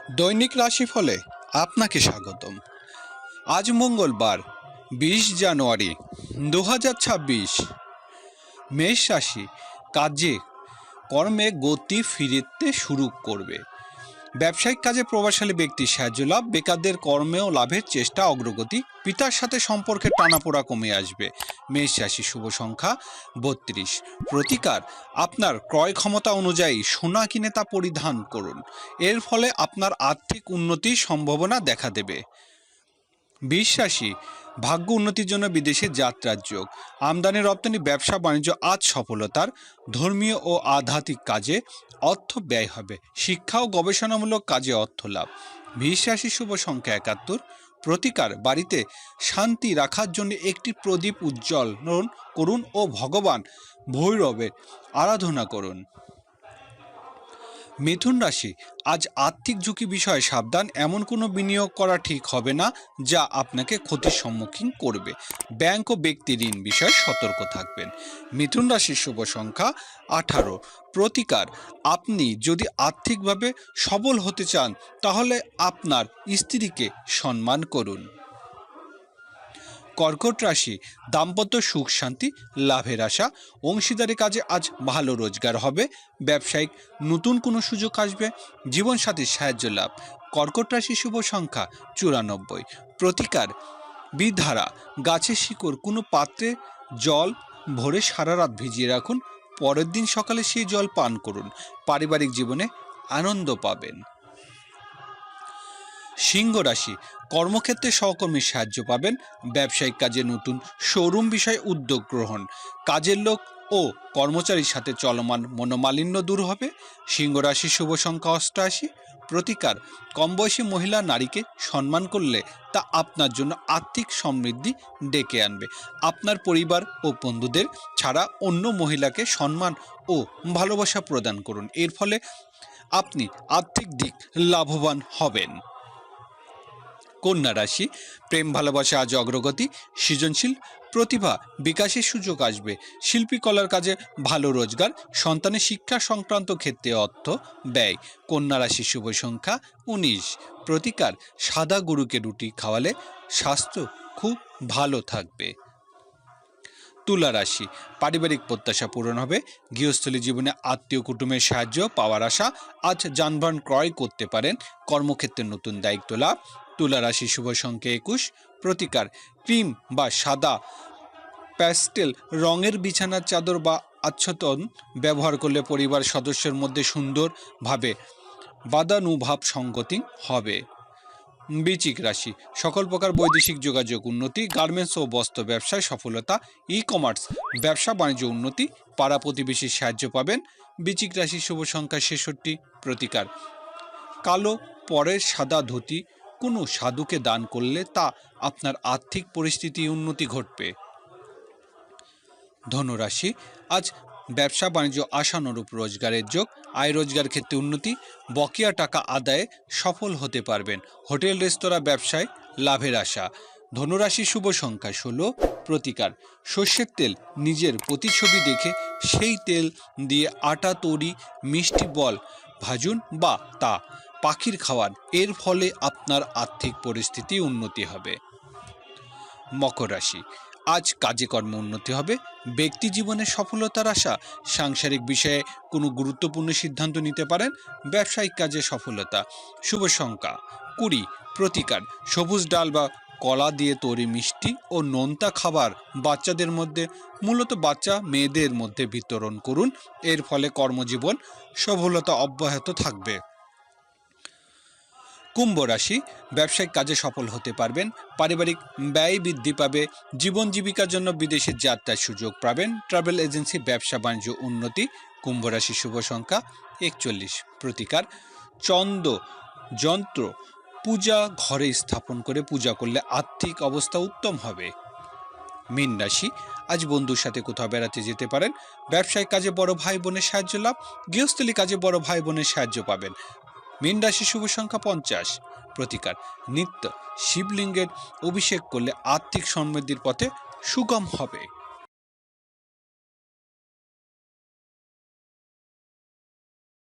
দৈনিক রাশিফলে আপনাকে স্বাগতম। আজ মঙ্গলবার 20 জানুয়ারি 2026। মেষ রাশি, কাজে কর্মে গতি ফিরতে শুরু করবে। ব্যবসায়িক কাজে প্রভাবশালী ব্যক্তির সাহায্য লাভ, বেকারদের কর্মেও লাভের চেষ্টা অগ্রগতি, পিতার সাথে সম্পর্কে টানাপোড়া কমে আসবে। মেষ রাশি, শুভ সংখ্যা 32। প্রতিকার, আপনার ক্রয় ক্ষমতা অনুযায়ী সোনা কিনে তা পরিধান করুন, এর ফলে আপনার আর্থিক উন্নতির সম্ভাবনা দেখা দেবে। বৃষ রাশি, ভাগ্য উন্নতির জন্য বিদেশে যাত্রার যোগ, আমদানি রপ্তানি ব্যবসা বাণিজ্য আজ সফলতার, ধর্মীয় ও আধ্যাত্মিক কাজে অর্থ ব্যয় হবে, শিক্ষা ও গবেষণামূলক কাজে অর্থ লাভ। বৃষ রাশি, শুভ সংখ্যা 71। প্রতিকার, বাড়িতে শান্তি রাখার জন্য একটি প্রদীপ উজ্জ্বল করুন ও ভগবান ভৈরবের আরাধনা করুন। মিথুন রাশি, আজ আর্থিক ঝুঁকি বিষয়ে সাবধান, এমন কোনো বিনিয়োগ করা ঠিক হবে না যা আপনাকে ক্ষতির সম্মুখীন করবে। ব্যাংক ও ব্যক্তি ঋণ বিষয়ে সতর্ক থাকবেন। মিথুন রাশির শুভ সংখ্যা 18। প্রতিকার, আপনি যদি আর্থিকভাবে সবল হতে চান তাহলে আপনার স্ত্রীকে সম্মান করুন। কর্কট রাশি, দাম্পত্য সুখ শান্তি লাভের আশা, অংশীদারি কাজে আজ ভালো রোজগার হবে, ব্যবসায়িক নতুন কোনো সুযোগ আসবে, জীবনসাথীর সাহায্য লাভ। কর্কট রাশি, শুভ সংখ্যা 94। প্রতিকার, বিধারা, গাছের শিকড় কোনো পাত্রে জল ভরে সারা রাত ভিজিয়ে রাখুন, পরের দিন সকালে সেই জল পান করুন, পারিবারিক জীবনে আনন্দ পাবেন। সিংহ রাশি, কর্মক্ষেত্রে সহকর্মীর সাহায্য পাবেন, ব্যবসায়িক কাজে নতুন শোরুম বিষয়ে উদ্যোগ গ্রহণ, কাজের লোক ও কর্মচারীর সাথে চলমান মনোমালিন্য দূর হবে। সিংহ রাশির শুভ সংখ্যা 88। প্রতিকার, কম বয়সী মহিলা নারীকে সম্মান করলে তা আপনার জন্য আর্থিক সমৃদ্ধি ডেকে আনবে। আপনার পরিবার ও বন্ধুদের ছাড়া অন্য মহিলাকে সম্মান ও ভালোবাসা প্রদান করুন, এর ফলে আপনি আর্থিক দিক লাভবান হবেন। কন্যা রাশি, প্রেম ভালোবাসা আজ অগ্রগতি, সৃজনশীল প্রতিভা বিকাশের সুযোগ আসবে, শিল্পী কলার কাজে ভালো রোজগার, সন্তানের শিক্ষা সংক্রান্ত ক্ষেত্রে অর্থ ব্যয়। কন্যা রাশির শুভ সংখ্যা 19। প্রতিকার, সাদা গরুকে রুটি খাওয়ালে স্বাস্থ্য খুব ভালো থাকবে। তুলা রাশি, পারিবারিক প্রত্যাশা পূরণ হবে, গৃহস্থলী জীবনে আত্মীয় কুটুমের সাহায্য পাওয়ার আশা, আজ যানবাহন ক্রয় করতে পারেন, কর্মক্ষেত্রে নতুন দায়িত্ব লাভ। তুলা রাশি, শুভ সংখ্যা 21। প্রতিকার, ক্রিম বা সাদা প্যাস্টেল রঙের বিছানার চাদর বা আচ্ছাদন ব্যবহার করলে পরিবার সদস্যের মধ্যে সুন্দরভাবে বাদানুভাব সংগতি হবে। বৃশ্চিক রাশি, সকল প্রকার বৈদেশিক যোগাযোগ উন্নতি, গার্মেন্টস ও বস্ত্র ব্যবসায় সফলতা, ই কমার্স ব্যবসা বাণিজ্য উন্নতি, পাড়া প্রতিবেশীর সাহায্য পাবেন। বৃশ্চিক রাশির শুভ সংখ্যা 66। প্রতিকার, কালো পরের সাদা ধুতি কোনো সাধুকে দান করলে তা আপনার আর্থিক পরিস্থিতি উন্নতি ঘটবে। ধনুরাশি, আজ ব্যবসা বাণিজ্য আশানুরূপ রোজগারের যোগ, আয় রোজগার ক্ষেত্রে উন্নতি, বকেয়া টাকা আদায়ে সফল হতে পারবেন, হোটেল রেস্তোরাঁ ব্যবসায় লাভের আশা। ধনুরাশি, শুভ সংখ্যা 16। প্রতিকার, সর্ষের তেল নিজের প্রতিচ্ছবি দেখে সেই তেল দিয়ে আটা তৈরি মিষ্টি বল ভাজুন বা তা পাখির খাওয়ান, এর ফলে আপনার আর্থিক পরিস্থিতি উন্নতি হবে। মকর রাশি, আজ কাজে কর্মে উন্নতি হবে, ব্যক্তি জীবনে সফলতার আশা, সাংসারিক বিষয়ে কোনো গুরুত্বপূর্ণ সিদ্ধান্ত নিতে পারেন, ব্যবসায়িক কাজে সফলতা। শুভ সংখ্যা 20। প্রতিকার, সবুজ ডাল বা কলা দিয়ে তৈরি মিষ্টি ও নোনতা খাবার বাচ্চাদের মধ্যে, মূলত বাচ্চা মেয়েদের মধ্যে বিতরণ করুন, এর ফলে কর্মজীবন সফলতা অব্যাহত থাকবে। কুম্ভ রাশি, ব্যবসায়িক কাজে সফল হতে পারবেন, পারিবারিক ব্যয় বৃদ্ধি পাবে, জীবন জীবিকার জন্য বিদেশে যাত্রার সুযোগ পাবেন, ট্রাভেল এজেন্সি ব্যবসা বাণিজ্য উন্নতি। কুম্ভ রাশি, শুভ সংখ্যা 41। প্রতিকার, যন্ত্র পূজা ঘরে স্থাপন করে পূজা করলে আর্থিক অবস্থা উত্তম হবে। মীন রাশি, আজ বন্ধুর সাথে কোথাও বেড়াতে যেতে পারেন, ব্যবসায়িক কাজে বড় ভাই বোনের সাহায্য লাভ, গৃহস্থলী কাজে বড় ভাই বোনের সাহায্য পাবেন। মীন রাশি, শুভ সংখ্যা 50। প্রতিকার, নিত্য শিবলিঙ্গের অভিষেক করলে আর্থিক সমৃদ্ধির পথে সুগম হবে।